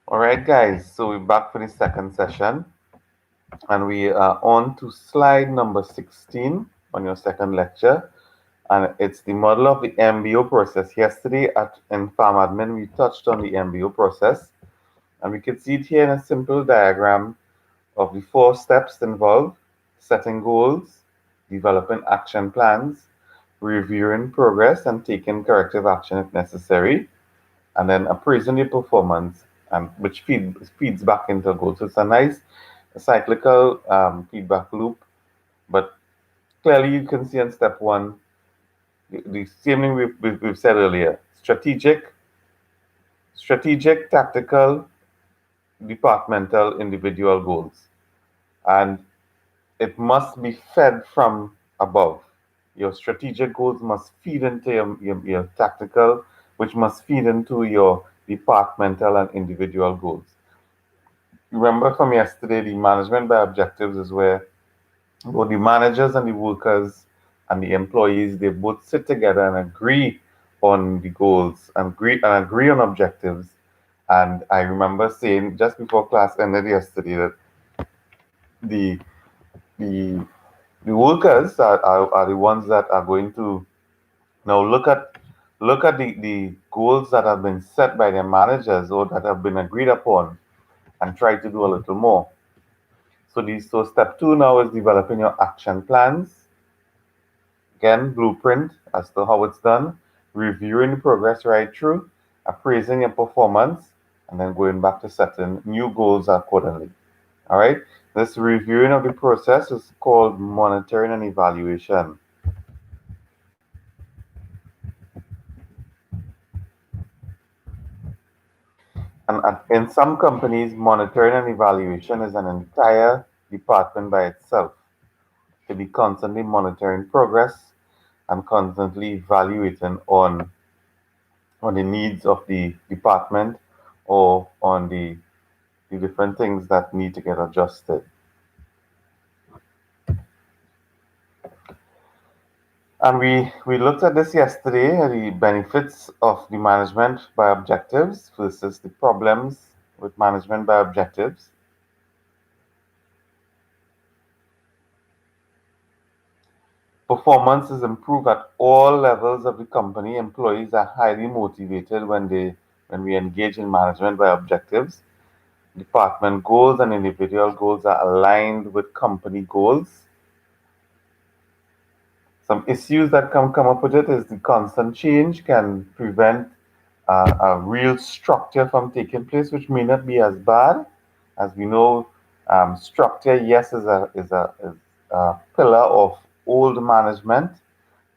All right, guys, so we're back for the second session, and we are on to slide number 16 on your second lecture, and it's the model of the MBO process. Yesterday in Farm Admin, we touched on the MBO process, and we could see it here in a simple diagram of the four steps involved: setting goals, developing action plans, reviewing progress, and taking corrective action if necessary, and then appraising your performance, and which feeds back into goals. So it's a nice cyclical feedback loop. But clearly, you can see in step one the same thing we've said earlier: strategic, tactical, departmental, individual goals, and it must be fed from above. Your strategic goals must feed into your tactical, which must feed into your departmental and individual goals. Remember from yesterday, the management by objectives is where both the managers and the workers and the employees, they both sit together and agree on the goals and agree on objectives. And I remember saying just before class ended yesterday that the the the workers are the ones that are going to now look at the goals that have been set by their managers or that have been agreed upon and try to do a little more. So step two now is developing your action plans. Again, blueprint as to how it's done, reviewing the progress right through, appraising your performance, and then going back to setting new goals accordingly. All right. This reviewing of the process is called monitoring and evaluation. And in some companies, monitoring and evaluation is an entire department by itself to be constantly monitoring progress and constantly evaluating on the needs of the department or on the different things that need to get adjusted. And we looked at this yesterday, the benefits of the management by objectives versus the problems with management by objectives. Performance is improved at all levels of the company. Employees are highly motivated when we engage in management by objectives. Department goals and individual goals are aligned with company goals. Some issues that can come up with it is the constant change can prevent a real structure from taking place, which may not be as bad. As we know, structure, yes, is a pillar of old management.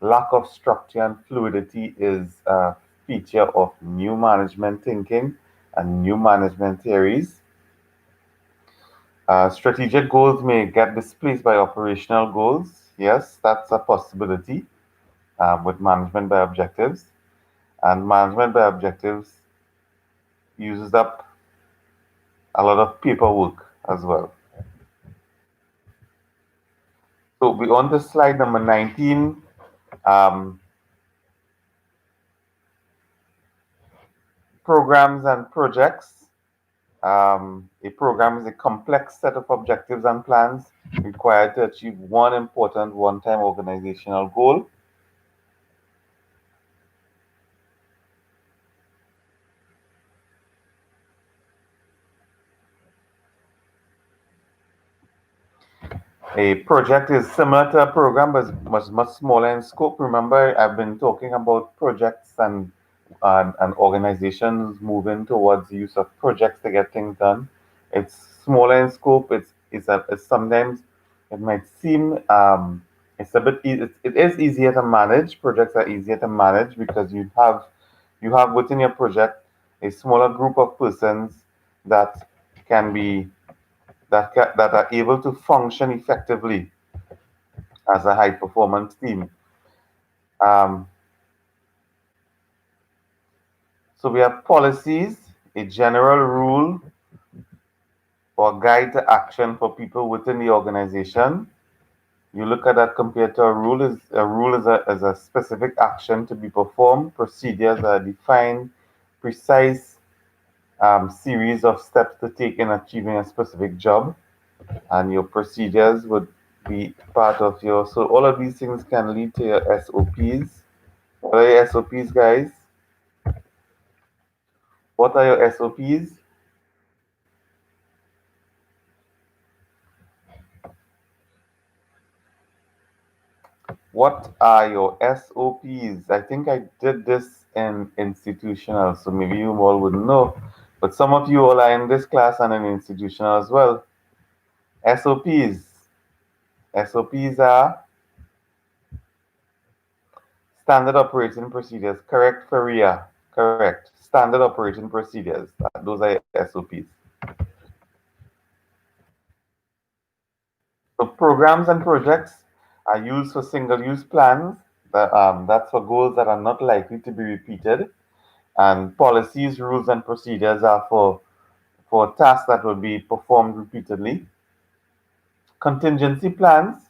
Lack of structure and fluidity is a feature of new management thinking and new management theories. Strategic goals may get displaced by operational goals. Yes, that's a possibility with management by objectives. And management by objectives uses up a lot of paperwork as well. So we're on to slide number 19. Um, Programs and projects. A program is a complex set of objectives and plans required to achieve one important one-time organizational goal. A project is similar to a program, but it's much smaller in scope. Remember, I've been talking about projects and organizations moving towards the use of projects to get things done. It's smaller in scope. It's sometimes it might seem it's a bit it is easier to manage. Projects are easier to manage because you have within your project a smaller group of persons that can be that are able to function effectively as a high performance team. Um, so we have policies, a general rule or guide to action for people within the organization. You look at that compared to a rule is a specific action to be performed. Procedures are defined, precise, series of steps to take in achieving a specific job, and your procedures would be part of your. So all of these things can lead to your SOPs. What are your SOPs, guys? What are your SOPs? What are your SOPs? I think I did this in institutional, so maybe you all wouldn't know. But some of you all are in this class and in institutional as well. SOPs. SOPs are standard operating procedures. Correct, Faria. Correct. Standard operating procedures. Those are your SOPs. So programs and projects are used for single-use plans. That's for goals that are not likely to be repeated. And policies, rules, and procedures are for tasks that will be performed repeatedly. Contingency plans,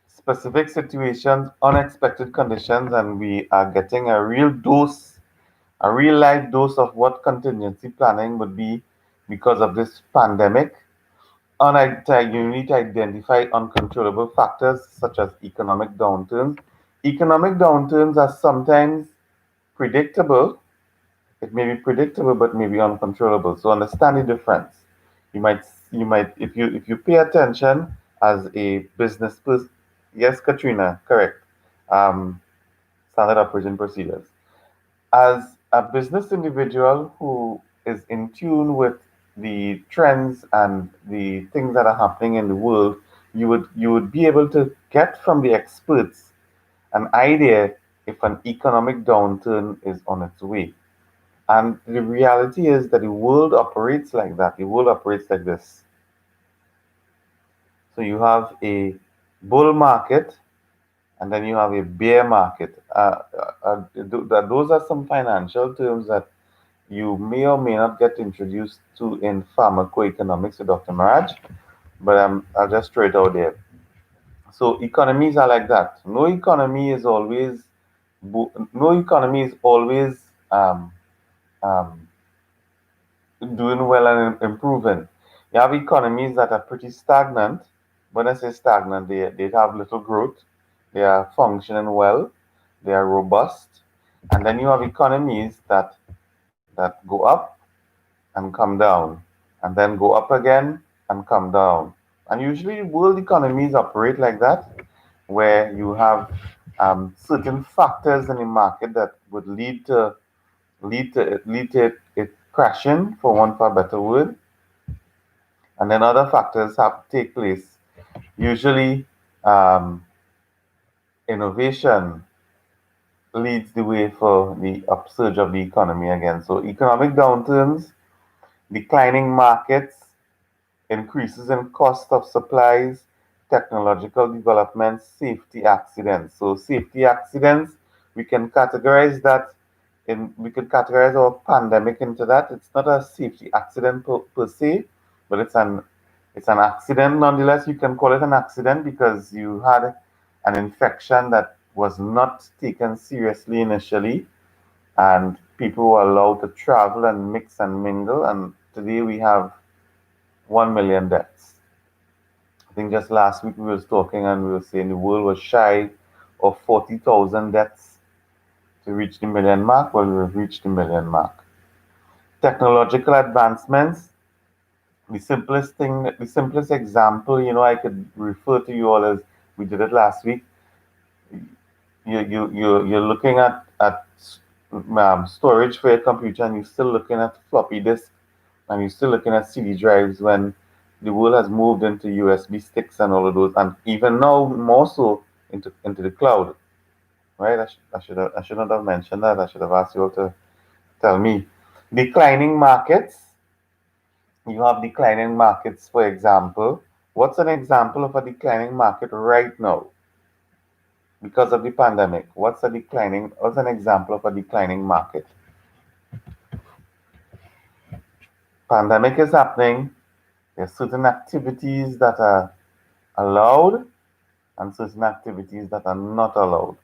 specific situations, unexpected conditions, and we are getting a real dose, a real life dose of what contingency planning would be because of this pandemic. You need to identify uncontrollable factors such as economic downturns. Economic downturns are sometimes predictable. It may be predictable, but may be uncontrollable. So understand the difference. You might, if you pay attention as a business person. Yes, Katrina, correct. Um, Standard operating procedures. As a business individual who is in tune with the trends and the things that are happening in the world, you would be able to get from the experts an idea if an economic downturn is on its way. And the reality is that the world operates like that. The world operates like this. So you have a bull market and then you have a bear market. Those are some financial terms that you may or may not get introduced to in pharmacoeconomics with Dr. Maraj, but I'll just throw it out there. So economies are like that. No economy is always um, um, doing well and improving. You have economies that are pretty stagnant. When I say stagnant, they have little growth, they are functioning well, they are robust. And then you have economies that go up and come down, and then go up again and come down. And usually world economies operate like that, where you have certain factors in the market that would lead to it crashing, for want of a better word, and then other factors have take place. Usually, um, innovation leads the way for the upsurge of the economy again. So, economic downturns, declining markets, increases in cost of supplies, technological developments, safety accidents. So safety accidents, we can categorize that we can categorize our pandemic into that. It's not a safety accident per se, but it's an accident nonetheless. You can call it an accident because you had an infection that was not taken seriously initially, and people were allowed to travel and mix and mingle. And today we have 1 million deaths. I think just last week we was talking and we were saying the world was shy of 40,000 deaths to reach the million mark. Well, we've reached the million mark. Technological advancements. The simplest example, I could refer to you all as we did it last week. You're looking at storage for your computer, and you're still looking at floppy disk, and you're still looking at CD drives when the world has moved into USB sticks and all of those, and even now more so into the cloud. Right? I should not have mentioned that. I should have asked you all to tell me. Declining markets. You have declining markets, for example. What's an example of a declining market right now because of the pandemic? What's an example of a declining market? Pandemic is happening. There's certain activities that are allowed and certain activities that are not allowed.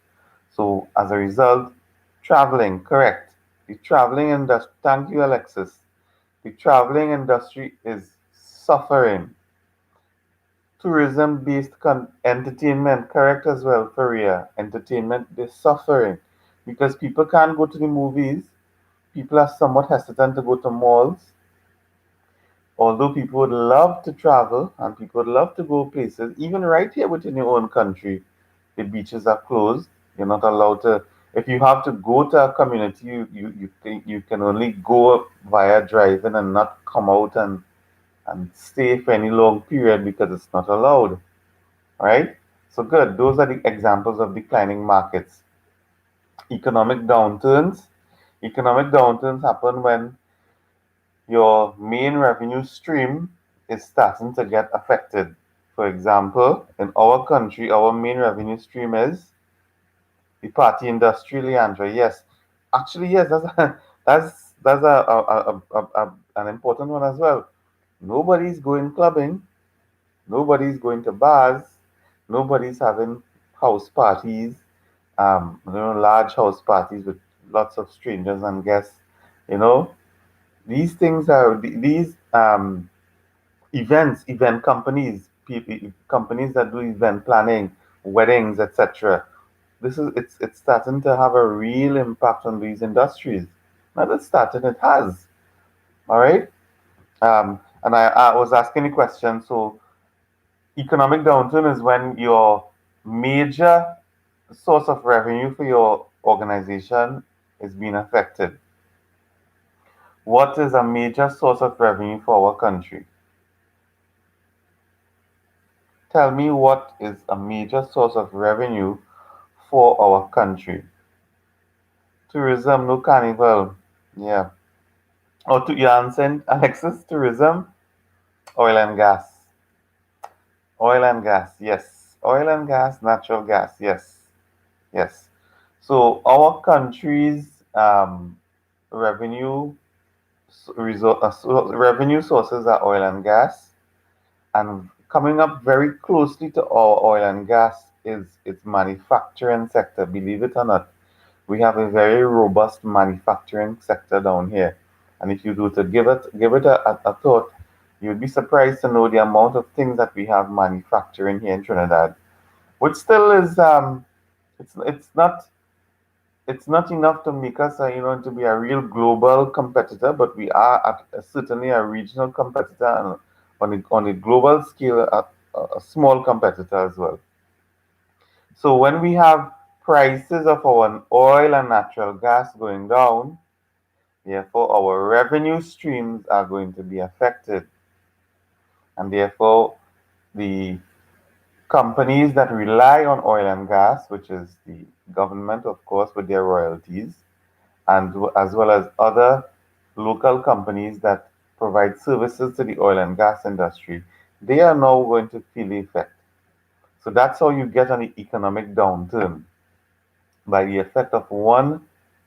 So as a result, traveling, correct. The traveling industry, thank you, Alexis. The traveling industry is suffering. Tourism based entertainment, correct as well, Korea. Entertainment is suffering because people can't go to the movies. People are somewhat hesitant to go to malls. Although people would love to travel and people would love to go places, even right here within your own country, the beaches are closed. You're not allowed to. If you have to go to a community, you can only go via driving and not come out and stay for any long period because it's not allowed. Right? So good. Those are the examples of declining markets. Economic downturns. Economic downturns happen when your main revenue stream is starting to get affected. For example, in our country, our main revenue stream is the party industry, Leandra. Yes, actually, yes, that's an important one as well. Nobody's going clubbing. Nobody's going to bars. Nobody's having house parties. Large house parties with lots of strangers and guests. You know, these things are these event companies, companies that do event planning, weddings, etc. It's starting to have a real impact on these industries. Not it's starting, it has. All right. And I was asking a question. So economic downturn is when your major source of revenue for your organization is being affected. What is a major source of revenue for our country? Tell me what is a major source of revenue for our country. Tourism, no carnival. Yeah. Or to your answer, Alexis, tourism, oil and gas. Oil and gas, yes. Oil and gas, natural gas, yes. Yes. So our country's revenue revenue sources are oil and gas, and coming up very closely to our oil and gas is its manufacturing sector. Believe it or not, we have a very robust manufacturing sector down here. And if you do to give it a thought, you'd be surprised to know the amount of things that we have manufacturing here in Trinidad, which still is it's not enough to make us to be a real global competitor, but we are certainly a regional competitor and on a global scale a small competitor as well. So when we have prices of our oil and natural gas going down, therefore our revenue streams are going to be affected. And therefore the companies that rely on oil and gas, which is the government, of course, with their royalties, and as well as other local companies that provide services to the oil and gas industry, they are now going to feel the effect. So that's how you get an economic downturn, by the effect of one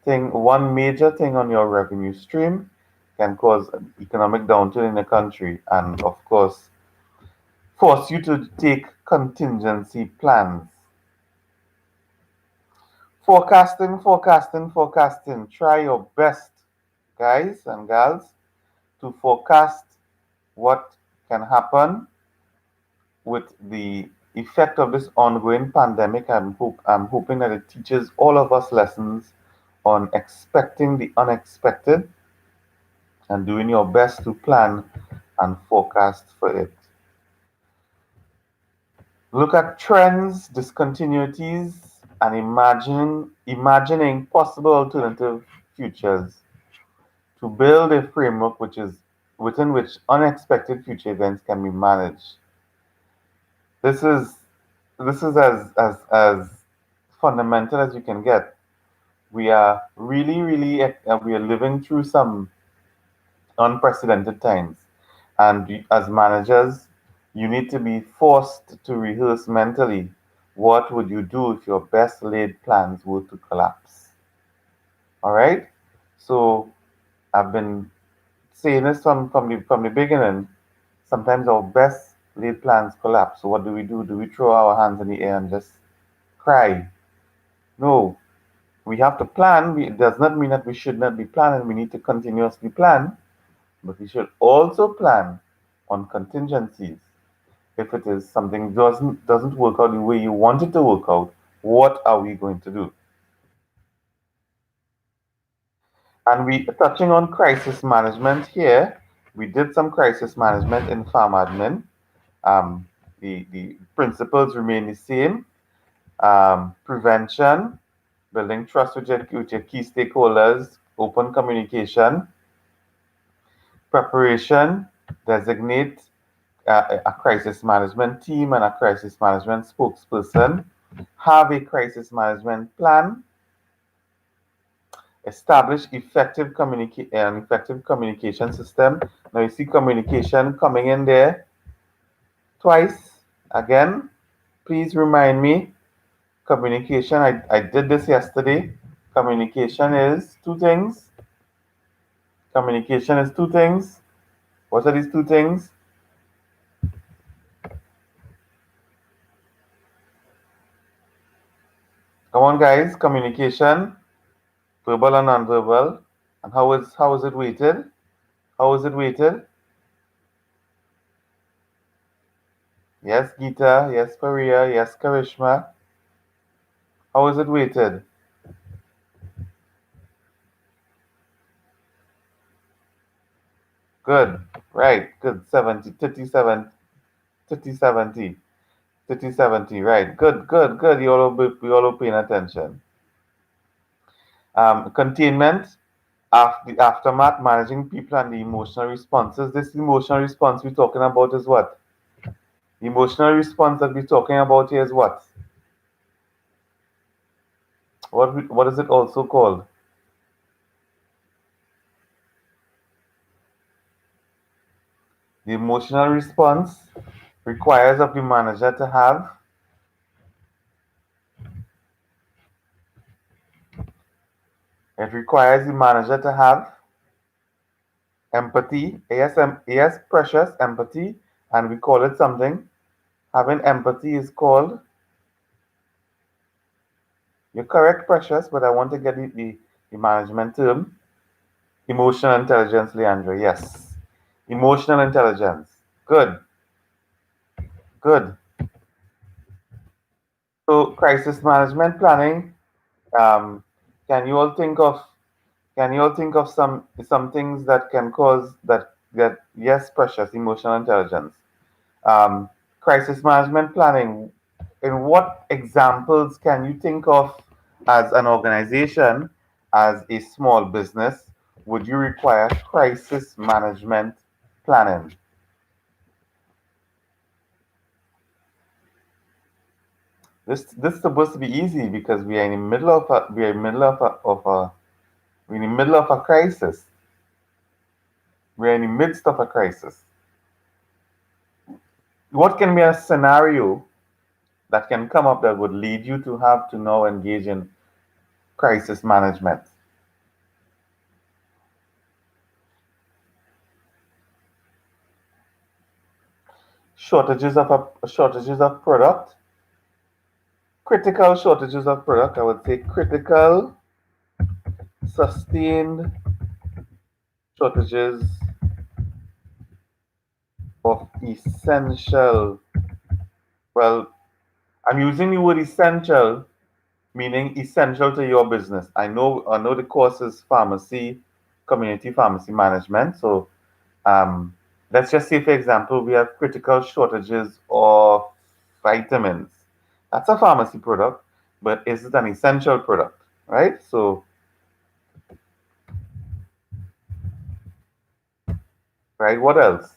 thing, one major thing on your revenue stream can cause an economic downturn in the country, and of course, force you to take contingency plans. Forecasting, forecasting, forecasting. Try your best, guys and gals, to forecast what can happen with the effect of this ongoing pandemic. I'm hoping that it teaches all of us lessons on expecting the unexpected and doing your best to plan and forecast for it. Look at trends, discontinuities, and imagining possible alternative futures to build a framework within which unexpected future events can be managed. This is this is as fundamental as you can get. We are we are living through some unprecedented times, and as managers, you need to be forced to rehearse mentally what would you do if your best laid plans were to collapse. All right. So I've been saying this from the beginning. Sometimes our best laid plans collapse. So what do we do? Do we throw our hands in the air and just cry? No, we have to plan. It does not mean that we should not be planning. We need to continuously plan, but we should also plan on contingencies. If it is something doesn't work out the way you want it to work out, what are we going to do? And we touching on crisis management here. We did some crisis management in farm admin. Um, the principles remain the same. Prevention, building trust with your key stakeholders, open communication, preparation, designate a crisis management team and a crisis management spokesperson, have a crisis management plan, establish an effective communication system. Now you see communication coming in there twice. Again, please remind me. Communication, I did this yesterday. Communication is two things. Communication is two things. What are these two things? Come on, guys. Communication, verbal and nonverbal. And how is it weighted? How is it weighted? Yes, Geeta. Yes, Faria. Yes, Karishma. How is it weighted? Good. Right. Good. 70, 37, 30, 70. 30, 70. Right. Good, good, good. You all are paying attention. Containment, the aftermath, managing people and the emotional responses. This emotional response we're talking about is what? The emotional response that we're talking about here is what? What is it also called? The emotional response requires of the manager to have. It requires the manager to have empathy. Yes, precious empathy, and we call it something. Having empathy is called. You're correct, precious, but I want to get the management term. Emotional intelligence, Leandro. Yes. Emotional intelligence. Good. Good. So crisis management planning. Um, can you all think of some things that can cause that yes, precious emotional intelligence. Um, Crisis management planning. In what examples can you think of as an organization, as a small business, would you require crisis management planning? This is supposed to be easy because we are in the middle of a we are in the middle of a we're in the middle of a crisis. We're in the midst of a crisis. What can be a scenario that can come up that would lead you to have to now engage in crisis management? Shortages of product, critical shortages of product. I would say critical, sustained shortages of essential. Well, I'm using the word essential, meaning essential to your business. I know the course is pharmacy, community pharmacy management. So let's just say, for example, we have critical shortages of vitamins. That's a pharmacy product, but is it an essential product? Right? So, right, what else?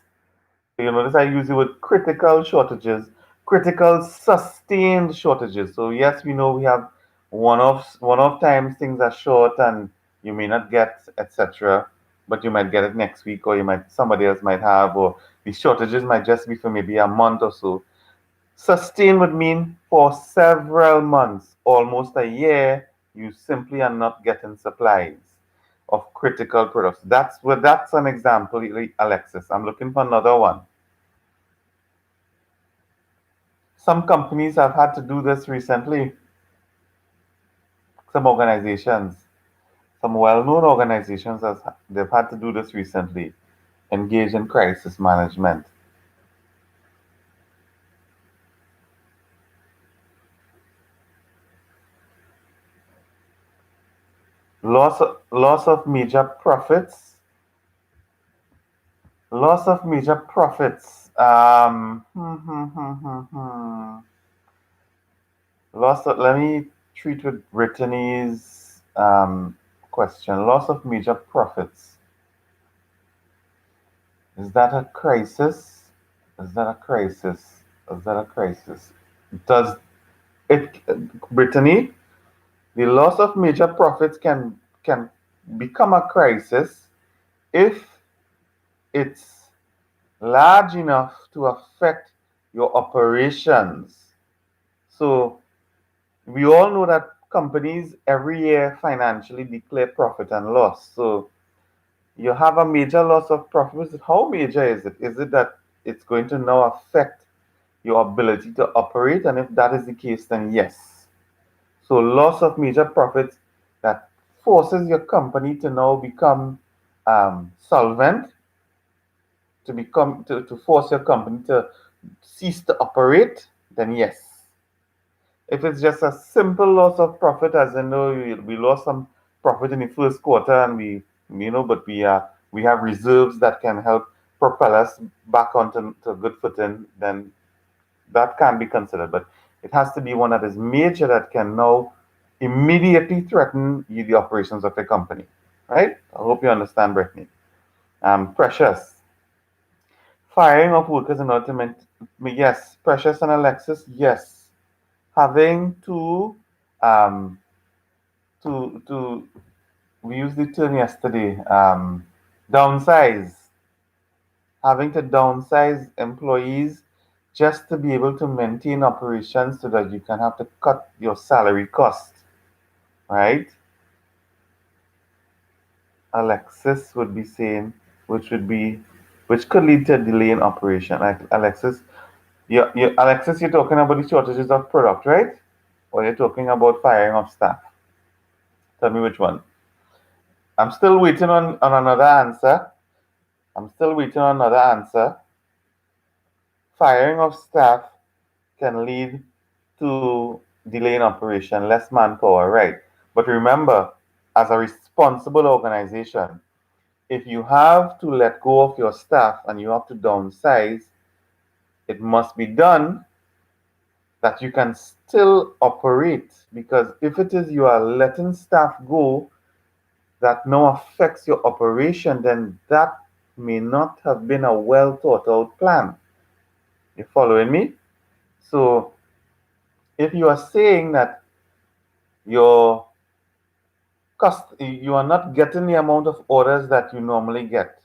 So you notice I use the word critical shortages, critical sustained shortages. So yes, we know we have one-off times things are short and you may not get, etc. But you might get it next week, or somebody else might have, or the shortages might just be for maybe a month or so. Sustain would mean for several months, almost a year, you simply are not getting supplies of critical products. That's an example, Alexis. I'm looking for another one. Some companies have had to do this recently. Some organizations, some well-known organizations, they've had to do this recently. engage in crisis management. Loss of major profits. Loss of major profits. Let me treat with Brittany's question. Loss of major profits. Is that a crisis? Is that a crisis? Is that a crisis? Does it, Brittany, the loss of major profits can become a crisis if it's large enough to affect your operations. So we all know that companies every year financially declare profit and loss. So you have a major loss of profit. How major is it? Is it that it's going to now affect your ability to operate? And if that is the case, then yes. So loss of major profits that forces your company to now become solvent, to force your company to cease to operate, then yes. If it's just a simple loss of profit, as in, know, we lost some profit in the first quarter, and but we have reserves that can help propel us back onto to good footing, then that can be considered. But it has to be one that is major that can now immediately threaten the operations of the company. Right? I hope you understand, Brittany. Precious. Firing of workers in order to yes, Precious and Alexis, yes. Having um, to we used the term yesterday, downsize, having to downsize employees just to be able to maintain operations so that you can have to cut your salary cost, right? Alexis would be saying, which would be, which could lead to a delay in operation. Like Alexis, Alexis, you're talking about the shortages of product, right? Or you're talking about firing of staff? Tell me which one. I'm still waiting on another answer. I'm still waiting on another answer. Firing of staff can lead to delay in operation, less manpower, right? But remember, as a responsible organization, if you have to let go of your staff and you have to downsize, it must be done that you can still operate. Because if it is you are letting staff go that now affects your operation, then that may not have been a well thought out plan. You following me? So if you are saying that your you are not getting the amount of orders that you normally get.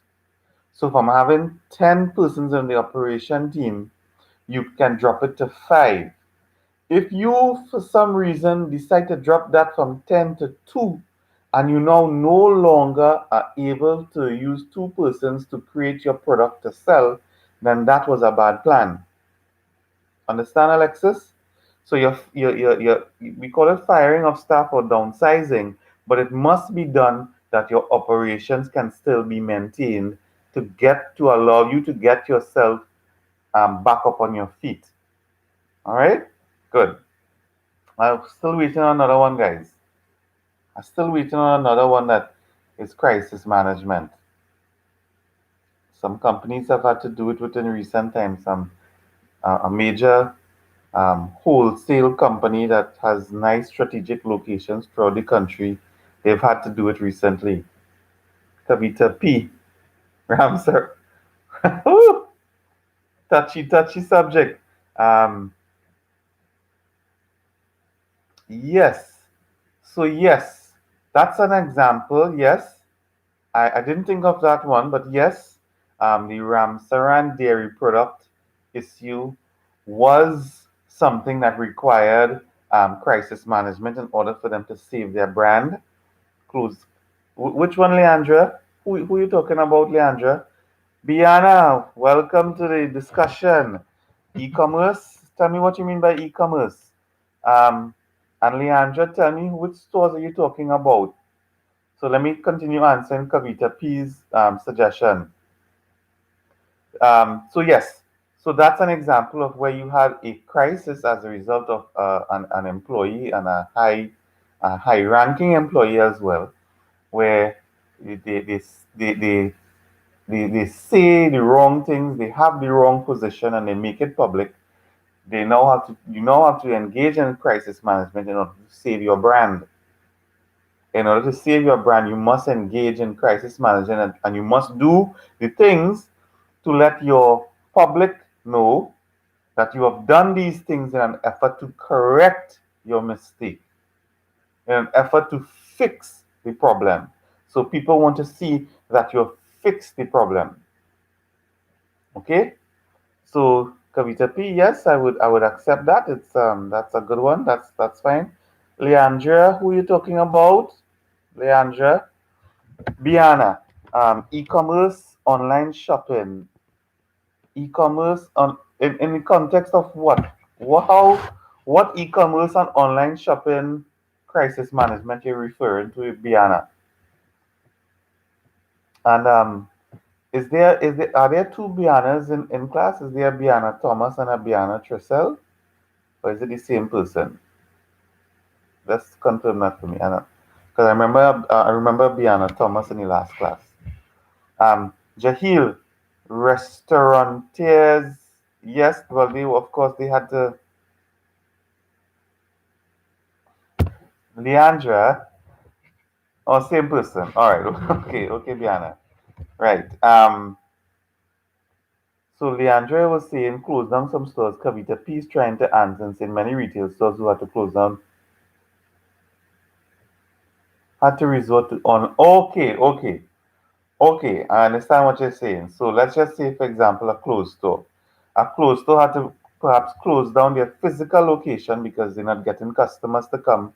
So from having 10 persons on the operation team, you can drop it to 5. If you, for some reason, decide to drop that from 10 to 2, and you now no longer are able to use 2 persons to create your product to sell, then that was a bad plan. Understand, Alexis? So we call it firing of staff or downsizing, but it must be done that your operations can still be maintained to allow you to get yourself back up on your feet. All right, good. I'm still waiting on another one, guys. I'm still waiting on another one that is crisis management. Some companies have had to do it within recent times. A major wholesale company that has nice strategic locations throughout the country. They've had to do it recently. Kavita P. Ramsar. Touchy subject. Um, yes. So, yes, that's an example. Yes. I didn't think of that one, but yes, the Ramsaran dairy product issue was something that required crisis management in order for them to save their brand. Close. Which one, Leandra? Who are you talking about, Leandra? Biana, welcome to the discussion. E-commerce. Tell me what you mean by e-commerce. Um, and Leandra, tell me which stores are you talking about? So let me continue answering Kavita P's suggestion. So yes, so that's an example of where you had a crisis as a result of an employee and a high-ranking employee as well, where they, they, they, they, they, they say the wrong things, they have the wrong position, and they make it public. You now have to engage in crisis management in order to save your brand. In order to save your brand, you must engage in crisis management, and you must do the things to let your public know that you have done these things in an effort to correct your mistake, in an effort to fix the problem. So people want to see that you have fixed the problem. Okay? So Kavita P, yes, I would accept that. That's a good one. That's fine. Leandra, who are you talking about? Leandra. Biana. E-commerce, online shopping. E-commerce on in the context of what? What e-commerce and online shopping crisis management you're referring to, Biana? And are there two Bianas in class? Is there a Biana Thomas and a Biana Tressel? Or is it the same person? Let's confirm that for me, Anna. Because I remember Biana Thomas in the last class. Jahil, restaurateurs. Yes, well, of course they had to. Leandra, oh, same person. All right, okay, okay, Biana. Right. So Leandra was saying close down some stores. Kavita P is trying to answer and saying many retail stores who had to close down had to resort to on. Okay, okay. Okay, I understand what you're saying. So let's just say, for example, a closed store. A closed store had to perhaps close down their physical location because they're not getting customers to come.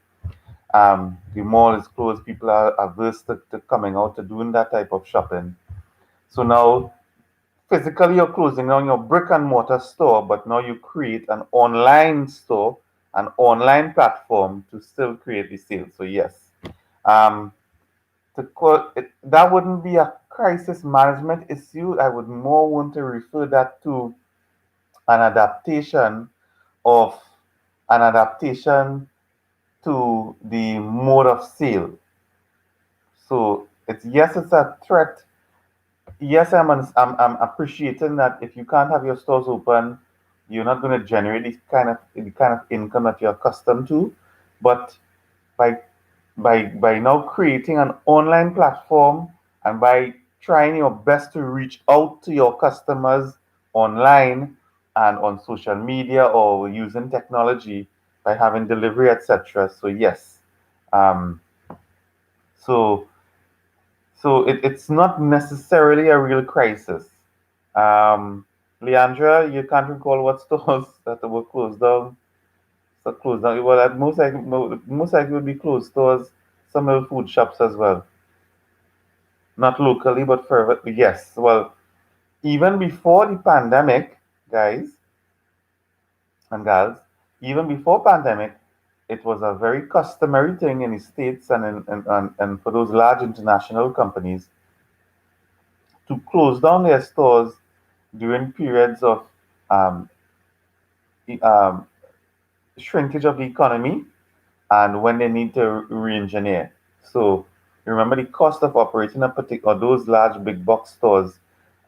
The mall is closed. People are averse to coming out to doing that type of shopping. So now, physically, you're closing down your brick and mortar store, but now you create an online store, an online platform to still create the sales. So yes, um, that wouldn't be a crisis management issue. I would more want to refer that to an adaptation of an adaptation to the mode of sale. So it's yes, it's a threat. Yes, I'm appreciating that if you can't have your stores open, you're not going to generate the kind of income that you're accustomed to. But by by now creating an online platform and by trying your best to reach out to your customers online and on social media or using technology by having delivery, etc. So yes, um, so it's not necessarily a real crisis. Um, Leandra, you can't recall what stores that were closed down. So closed down. Well, at most likely would be closed stores, some of the food shops as well. Not locally, but further. Yes. Well, even before the pandemic, guys and gals, even before pandemic, it was a very customary thing in the states and for those large international companies to close down their stores during periods of um, um, shrinkage of the economy and when they need to re-engineer. So remember the cost of operating a particular those large big box stores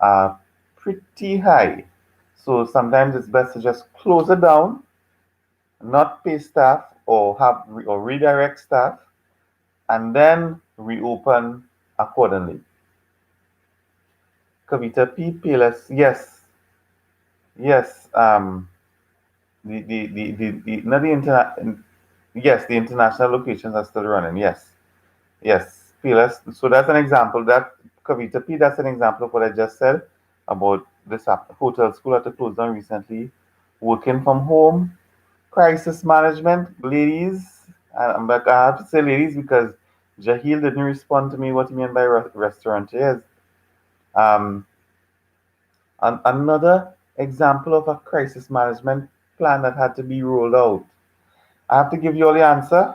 are pretty high. So sometimes it's best to just close it down, not pay staff or redirect staff, and then reopen accordingly. Kavita P. Payless, yes, yes. The not the internet. Yes, the international locations are still running. Yes. Yes, Fearless. So that's an example. That Kavita P, that's an example of what I just said about this hotel school that closed down recently. Working from home, crisis management, ladies. I'm back. I have to say ladies because Jahil didn't respond to me what he meant by restaurant. Um, another example of a crisis management plan that had to be rolled out. I have to give you all the answer.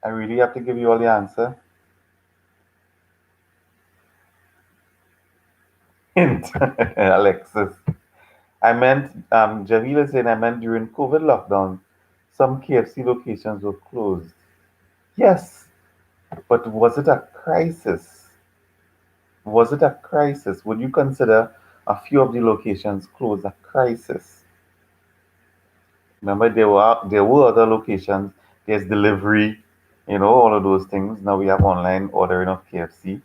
I really have to give you all the answer. Hint, Alexis. I meant, Jamil is saying I meant during COVID lockdown, some KFC locations were closed. Yes, but was it a crisis? Was it a crisis? Would you consider a few of the locations closed a crisis? Remember, there were other locations. There's delivery, all of those things. Now we have online ordering of KFC.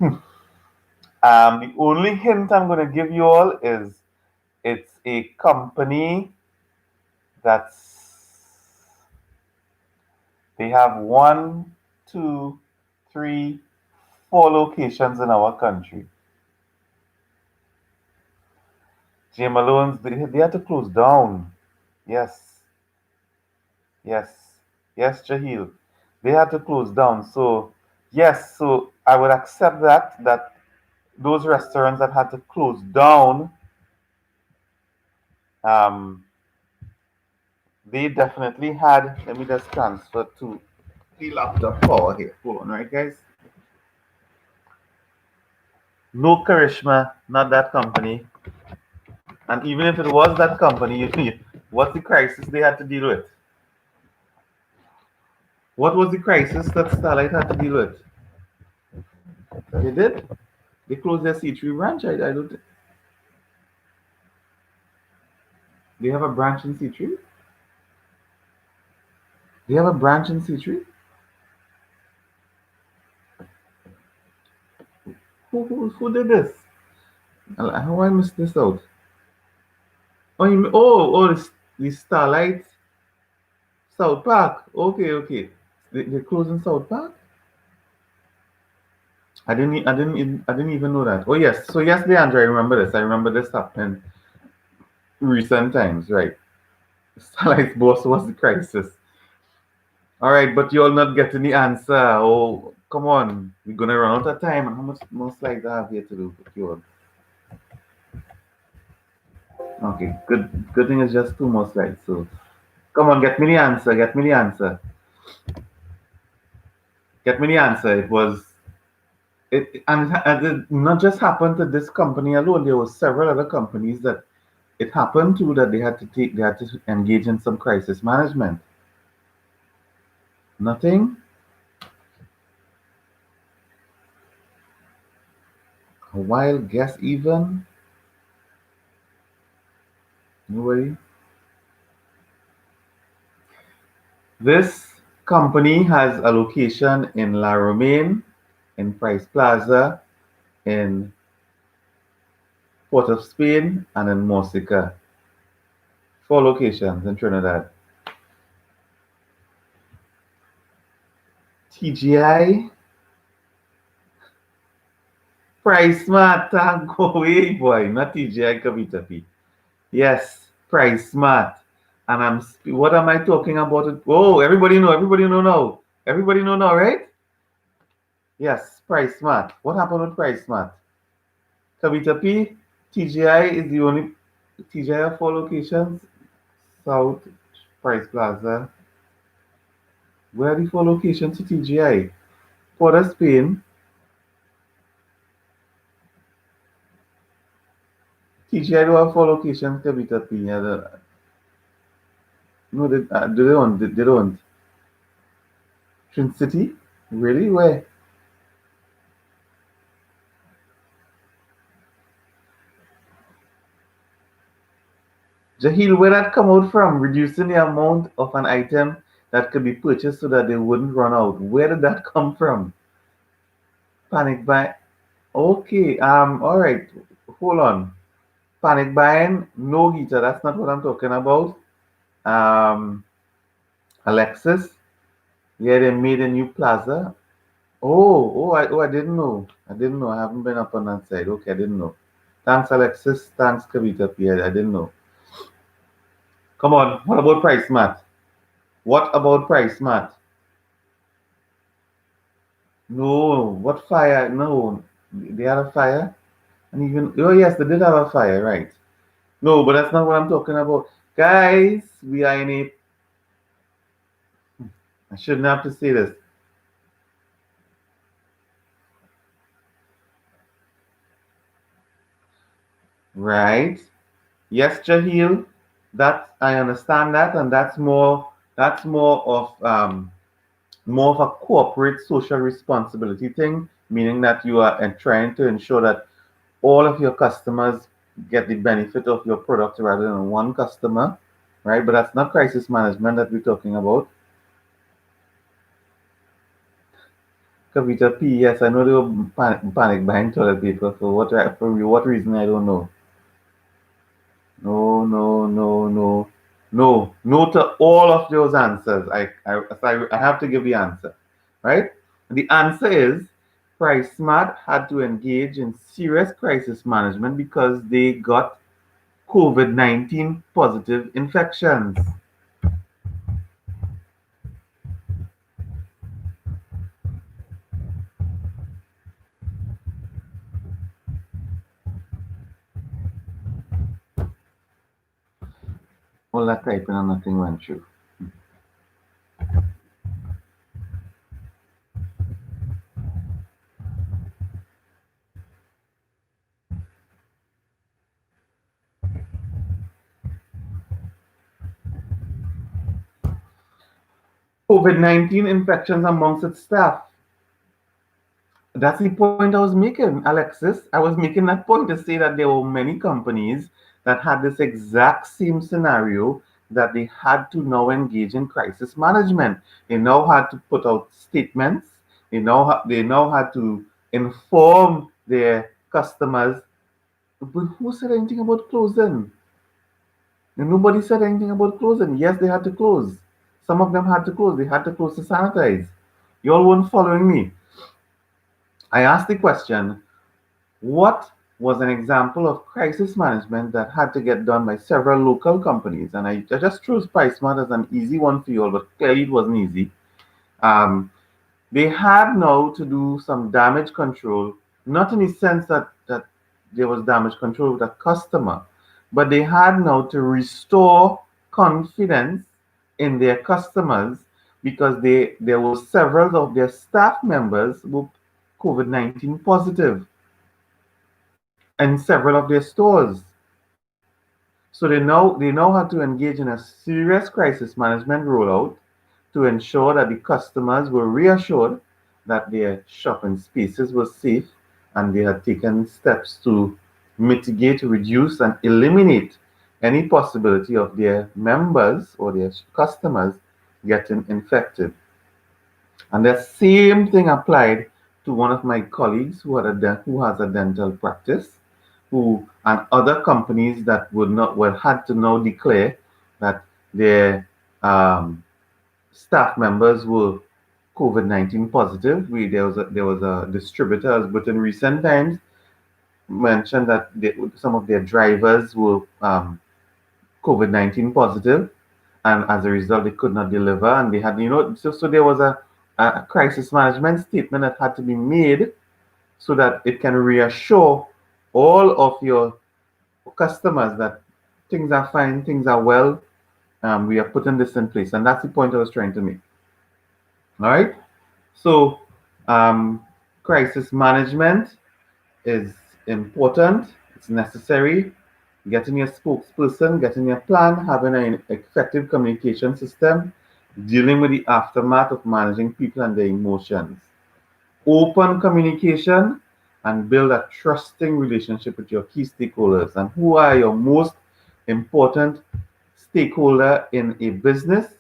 The only hint I'm going to give you all is it's a company that's they have one, two, three, four locations in our country. J. Malone's, they had to close down. Yes, yes, yes, Jahil. They had to close down. So, yes, so I would accept that those restaurants that had to close down, um, they definitely had. Let me just transfer to the laptop power here. Hold on, right, guys? No charisma, not that company. And even if it was that company, what's the crisis they had to deal with? What was the crisis that Starlight had to deal with? They did. They closed their C3 branch. I don't. They have a branch in C3. They have a branch in C3. Who did this? How I missed this out? Oh, the Starlight South Park. Okay, okay. They're closing South Park. I didn't even know that. Oh yes. So yes, Leandro, I remember this. I remember this happening recent times, right? Starlight's boss was the crisis. All right, but you're not getting the answer. Oh, come on. We're gonna run out of time. And how much more slides I have here to do? You okay? Good thing it's just two more slides. So come on, get me the answer. Get me the answer. Get me the answer. It was and it not just happened to this company alone. There were several other companies that it happened to that they had to engage in some crisis management. Nothing. A wild guess even. Nobody. This company has a location in La Romaine, in Price Plaza, in Port of Spain, and in Morsica. Four locations in Trinidad. TGI, Price Smart, go away, boy. Not TGI Kavita P. Yes, Price Smart. And what am I talking about? Oh, everybody know now. Everybody know now, right? Yes, Price Smart. What happened with Price Smart? Kavita P, TGI is the only TGI have four locations. South, Price Plaza. Where are the four locations to TGI? Port of Spain. TGI do have four locations, Kavita P. No, they don't. They don't. Trin City? Really? Where? Jahil, where that come out from? Reducing the amount of an item that could be purchased so that they wouldn't run out. Where did that come from? Panic buy. Okay. All right. Hold on. Panic buying. No, Gita. That's not what I'm talking about. Um, Alexis. Yeah, they made a new plaza. I didn't know. I didn't know. I haven't been up on that side. Okay, I didn't know. Thanks, Alexis. Thanks, Kavita P. I didn't know. Come on. What about price mat? What about price mat? No. What fire? No. They had a fire? And even, oh, yes, they did have a fire, right? No, but that's not what I'm talking about. Guys, we are in a I shouldn't have to say this, right? Yes, Jahil, that I understand that, and that's more of a corporate social responsibility thing, meaning that you are trying to ensure that all of your customers get the benefit of your product rather than one customer, right? But that's not crisis management that we're talking about. Kavita P, yes, I know they were panic buying toilet paper for what reason I don't know. No, no, no, no, no, no to all of those answers. I have to give the answer, right? The answer is PriceSmart had to engage in serious crisis management because they got COVID-19 positive infections. All that typing and nothing went through. COVID-19 infections amongst its staff. That's the point I was making, Alexis. I was making that point to say that there were many companies that had this exact same scenario that they had to now engage in crisis management. They now had to put out statements. They now had to inform their customers. But who said anything about closing? And nobody said anything about closing. Yes, they had to close. Some of them had to close. They had to close to sanitize. You all weren't following me. I asked the question, what was an example of crisis management that had to get done by several local companies? And I just chose PriceSmart as an easy one for you all, but clearly it wasn't easy. Um, they had now to do some damage control, not in the sense that there was damage control with a customer, but they had now to restore confidence in their customers because there were several of their staff members who COVID-19 positive in several of their stores. So they now had to engage in a serious crisis management rollout to ensure that the customers were reassured that their shopping spaces were safe and they had taken steps to mitigate, reduce, and eliminate any possibility of their members or their customers getting infected. And the same thing applied to one of my colleagues who has a dental practice, who and other companies that would not well had to now declare that their staff members were COVID-19 positive. There was a distributor, but in recent times mentioned that some of their drivers were COVID-19 positive, and as a result, they could not deliver, and they had, so there was a crisis management statement that had to be made so that it can reassure all of your customers that things are fine, things are well, we are putting this in place, and that's the point I was trying to make. All right. So, crisis management is important. It's necessary. Getting your spokesperson, getting your plan, having an effective communication system, dealing with the aftermath of managing people and their emotions. Open communication and build a trusting relationship with your key stakeholders. And who are your most important stakeholder in a business?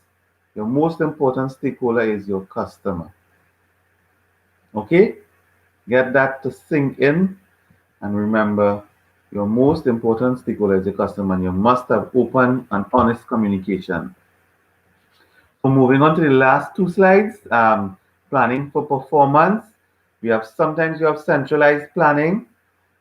Your most important stakeholder is your customer. Okay? Get that to sink in. And remember, your most important stakeholder is your customer, and you must have open and honest communication. So moving on to the last two slides, planning for performance. Sometimes you have centralized planning,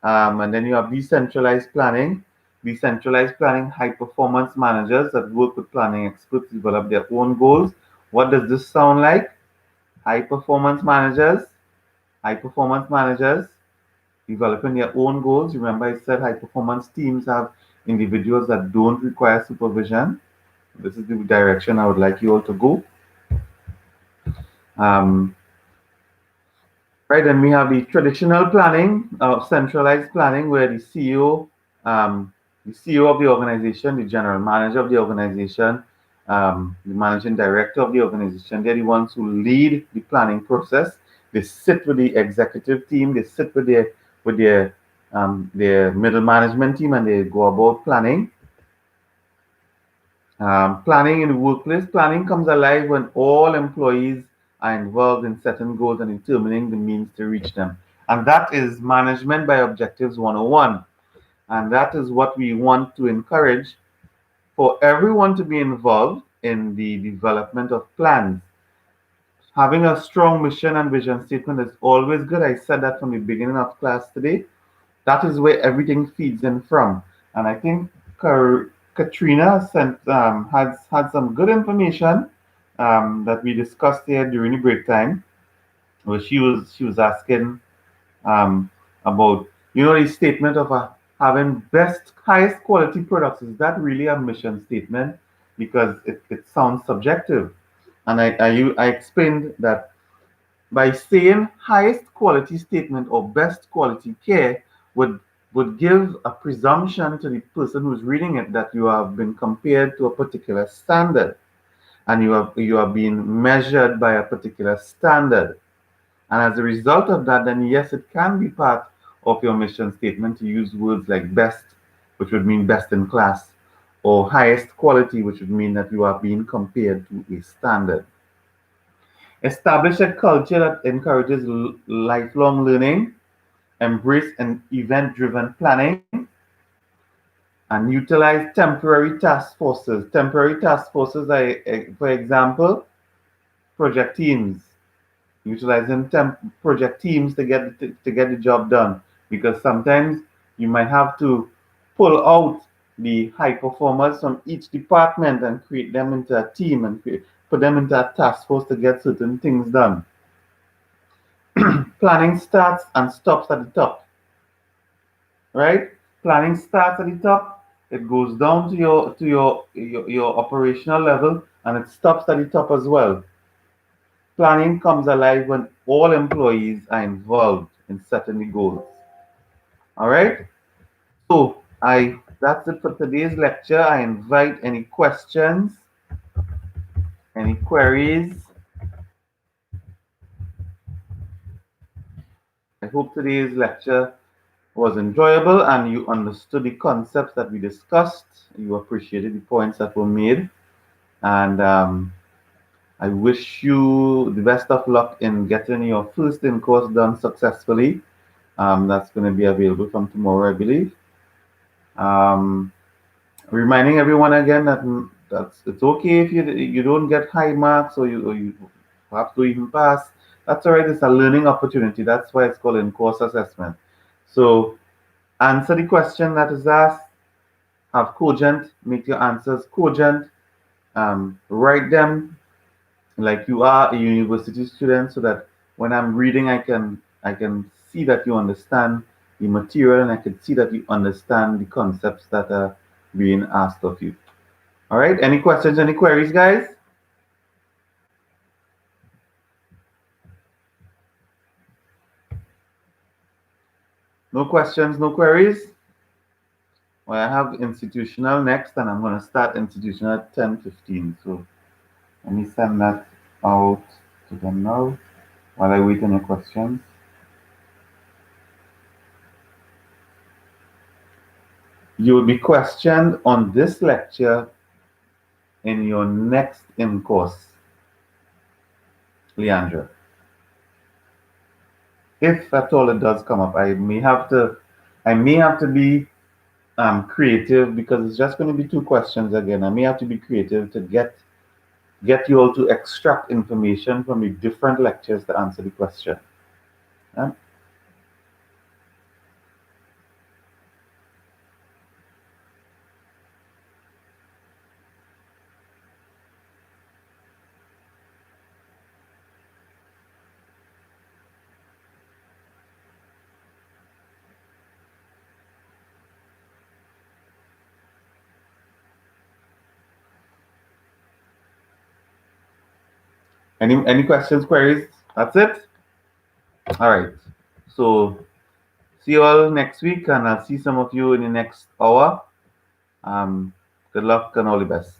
and then you have decentralized planning. Decentralized planning, high performance managers that work with planning experts develop their own goals. What does this sound like? High performance managers, high performance managers developing their own goals. Remember, I said high performance teams have individuals that don't require supervision. This is the direction I would like you all to go. Um, right, then we have the traditional planning, centralized planning, where um, the CEO of the organization, the general manager of the organization, the managing director of the organization, they're the ones who lead the planning process. They sit with the executive team, they sit with their middle management team, and they go about planning. Planning in the workplace. Planning comes alive when all employees are involved in setting goals and determining the means to reach them. And that is management by objectives 101. And that is what we want to encourage, for everyone to be involved in the development of plans. Having a strong mission and vision statement is always good. I said that from the beginning of class today. That is where everything feeds in from. And I think Katrina had some good information that we discussed here during the break time, where she was asking um, about, the statement of having best highest quality products. Is that really a mission statement? Because it sounds subjective. And I explained that by saying highest quality statement or best quality care would give a presumption to the person who's reading it that you have been compared to a particular standard, and you are being measured by a particular standard. And as a result of that, then yes, it can be part of your mission statement to use words like best, which would mean best in class, or highest quality, which would mean that you are being compared to a standard. Establish a culture that encourages lifelong learning, embrace an event-driven planning, and utilize temporary task forces. Temporary task forces are, for example, project teams. Utilizing project teams to get the job done, because sometimes you might have to pull out the high performers from each department and create them into a team and put them into a task force to get certain things done. Planning starts and stops at the top, right? Planning starts at the top, it goes down to your operational level, and it stops at the top as well. Planning comes alive when all employees are involved in setting the goals. All right. So I that's it for today's lecture. I invite any questions, any queries. I hope today's lecture was enjoyable and you understood the concepts that we discussed. You appreciated the points that were made. And I wish you the best of luck in getting your first in course done successfully. That's going to be available from tomorrow, I believe. Um, Reminding everyone again that that's it's okay if you don't get high marks, or you have to even pass. That's all right. It's a learning opportunity. That's why it's called in course assessment. So answer the question that is asked. Have cogent. Make your answers cogent. Write them like you are a university student, so that when I'm reading, I can see that you understand the material, and I can see that you understand the concepts that are being asked of you. All right. Any questions? Any queries, guys? No questions. No queries. Well, I have institutional next, and I'm going to start institutional at 10:15. So let me send that out to them now while I wait on your questions. You will be questioned on this lecture in your next in course, Leandra. If at all it does come up, I may have to be creative, because it's just going to be two questions again. I may have to be creative to get you all to extract information from the different lectures to answer the question. Yeah? Any questions, queries? That's it. All right. So see you all next week, and I'll see some of you in the next hour. Good luck and all the best.